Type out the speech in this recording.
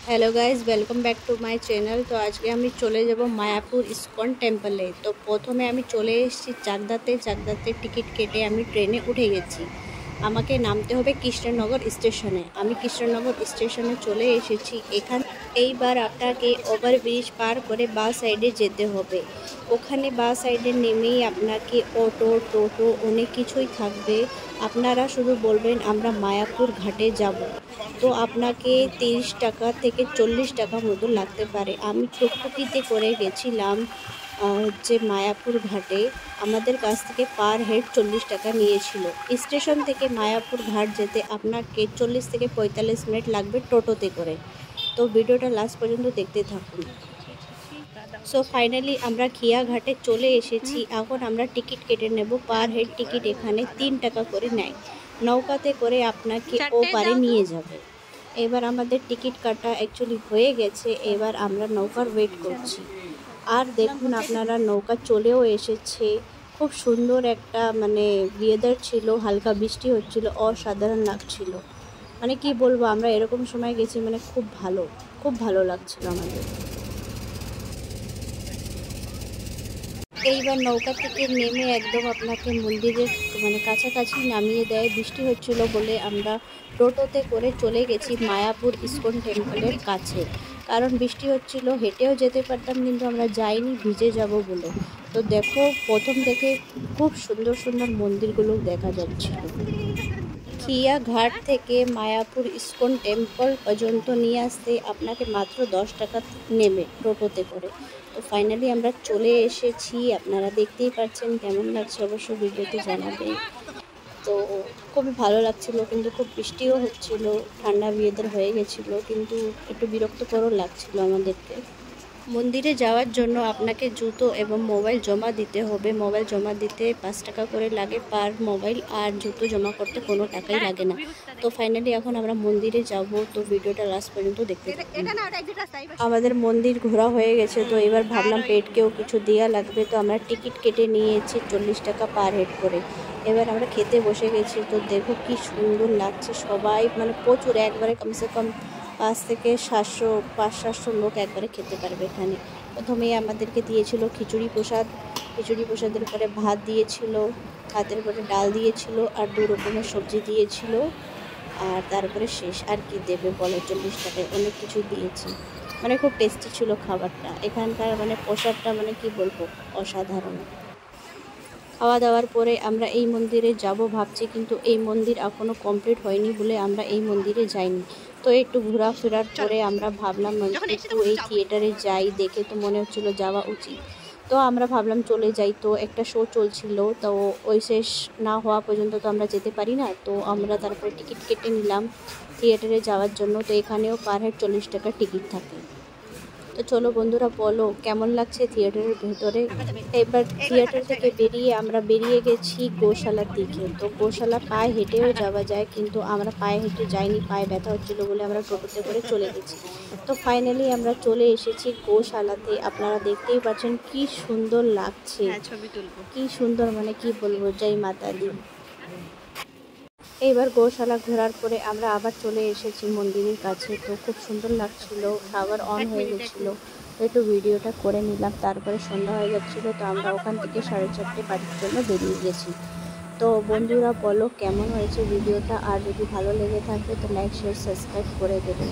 Hello guys, welcome back to my channel. তো আজকে আমি চলে যাব মায়াপুর ইসকন টেম্পলে। তো প্রথমে আমি চলে এসেছি চাকদাতে টিকিট কেটে আমি ট্রেনে উঠে গেছি। আমাকে নামতে হবে কৃষ্ণনগর স্টেশনে। আমি কৃষ্ণনগর স্টেশনে চলে এসেছি। এইবার আপনাকে ওভারব্রিজ পার করে বাঁ সাইডে যেতে হবে। ওখানে বাঁ সাইডে নেমেই আপনাকে অটো, টোটো অনেক কিছুই থাকবে। আপনারা শুধু বলবেন আমরা মায়াপুর ঘাটে যাব। তো আপনাকে 30 টাকা থেকে 40 টাকা মতো লাগতে পারে। আমি টুকটুকিতে করে গেছিলাম হচ্ছে মায়াপুর ঘাটে। আমাদের কাছ থেকে পার হেড 40 টাকা নিয়েছিল। স্টেশন থেকে মায়াপুর ঘাট যেতে আপনাকে 40 থেকে 45 মিনিট লাগবে টোটোতে করে। তো ভিডিওটা লাস্ট পর্যন্ত দেখতে থাকুন। সো ফাইনালি আমরা খিয়া ঘাটে চলে এসেছি। এখন আমরা টিকিট কেটে নেব। পার হেড টিকিট এখানে 3 টাকা করে নেয়। নৌকাতে করে আপনাকে ও পারে নিয়ে যাবে। এবার আমাদের টিকিট কাটা অ্যাকচুয়ালি হয়ে গেছে। এবার আমরা নৌকার ওয়েট করছি। আর দেখুন আপনারা, নৌকা চলেও এসেছে। খুব সুন্দর একটা ওয়েদার ছিল, হালকা বৃষ্টি হচ্ছিল, অসাধারণ লাগছিল। কি বলবো, আমরা এরকম সময় গেছি, খুব ভালো লাগছিল আমাদের। এইবার নৌকা থেকে নেমে একদম আপনাকে মন্দিরের কাছাকাছি নামিয়ে দেয়। বৃষ্টি হচ্ছিল বলে আমরা টোটোতে করে চলে গেছি মায়াপুর ইসকন টেম্পলের কাছে। কারণ বৃষ্টি হচ্ছিল, হেঁটেও যেতে পারতাম, কিন্তু আমরা যাইনি ভিজে যাব বলে। তো দেখো, প্রথম থেকে খুব সুন্দর সুন্দর মন্দিরগুলো দেখা যাচ্ছিল। খিয়া ঘাট থেকে মায়াপুর ইসকন টেম্পল পর্যন্ত নিয়ে আসতে আপনাকে মাত্র 10 টাকা নেবে টোটোতে করে। তো ফাইনালি আমরা চলে এসেছি। আপনারা দেখতেই পাচ্ছেন। কেমন লাগছে অবশ্যই ভিডিওতে জানাবেন। তো খুবই ভালো লাগছিল, কিন্তু খুব বৃষ্টিও হচ্ছিল, ঠান্ডা ওয়েদার হয়ে গেছিলো, কিন্তু একটু বিরক্তকরও লাগছিল আমাদেরকে। মন্দিরে যাওয়ার জন্য আপনাকে জুতো এবং মোবাইল জমা দিতে হবে। মোবাইল জমা দিতে 5 টাকা করে লাগে পার মোবাইল, আর জুতো জমা করতে কোনো টাকাই লাগে না। তো ফাইনালি এখন আমরা মন্দিরে যাব। তো ভিডিওটা লাস্ট পর্যন্ত দেখতে থাকুন। আমাদের মন্দির ঘোরা হয়ে গেছে। তো এবার ভাবলাম পেটকেও কিছু দেওয়া লাগবে। তো আমরা টিকিট কেটে নিয়েছি 40 টাকা পার হেড করে। এবার আমরা খেতে বসে গেছি। তো দেখো কি সুন্দর লাগছে। সবাই প্রচুর, একবারে কমসে কম 500-700 লোক একবারে খেতে পারবে এখানে। প্রথমেই আমাদেরকে দিয়েছিল খিচুড়ি প্রসাদ। খিচুড়ি প্রসাদের পরে ভাত দিয়েছিল, ভাতের পরে ডাল দিয়েছিল, আর 2 রকমের সবজি দিয়েছিল। আর তারপরে শেষ আর কি দেবে বলো, 40 টাকায় অনেক কিছু দিয়েছে। খুব টেস্টি ছিল খাবারটা। এখানকার প্রসাদটা কি বলবো, অসাধারণ। খাওয়া দাওয়ার পরে আমরা এই মন্দিরে যাব ভাবছি, কিন্তু এই মন্দির এখনও কমপ্লিট হয়নি বলে আমরা এই মন্দিরে যাইনি। তো একটু ঘোরাফেরার পরে আমরা ভাবলাম একটু এই থিয়েটারে যাই। দেখে তো মনে হচ্ছিল যাওয়া উচিত। তো আমরা ভাবলাম চলে যাই। তো একটা শো চলছিল, তো ওই শেষ না হওয়া পর্যন্ত তো আমরা যেতে পারি না। তো আমরা তারপরে টিকিট কেটে নিলাম থিয়েটারে যাওয়ার জন্য। তো এখানেও পার হেড 40 টাকা টিকিট থাকে। তো চলো বন্ধুরা, বলো কেমন লাগছে থিয়েটারের ভেতরে। এবার থিয়েটার থেকে বেরিয়ে আমরা বেরিয়ে গেছি গোশালার দিকে। তো গোশালা পায়ে হেঁটেও যাওয়া যায়, কিন্তু আমরা পায়ে হেঁটে যাইনি, পায়ে ব্যথা হচ্ছিলো বলে আমরা টোটোতে করে চলে গেছি। তো ফাইনালি আমরা চলে এসেছি গোশালাতে। আপনারা দেখতেই পাচ্ছেন কি সুন্দর লাগছে, কি সুন্দর, কি বলবো, জয় মাতা দি। এইবার গোশালা ঘোরার পরে আমরা আবার চলে এসেছি মন্দিরের কাছে। তো খুব সুন্দর লাগছিল, টাওয়ার অন হয়ে গেছিলো। একটু ভিডিওটা করে নিলাম। তারপরে সন্ধ্যা হয়ে যাচ্ছিলো। তো আমরা ওখান থেকে 4:30 বাড়ির জন্য বেরিয়ে গেছি। তো বন্ধুরা বলো কেমন হয়েছে ভিডিওটা, আর যদি ভালো লেগে থাকে তো লাইক, শেয়ার, সাবস্ক্রাইব করে দেবেন।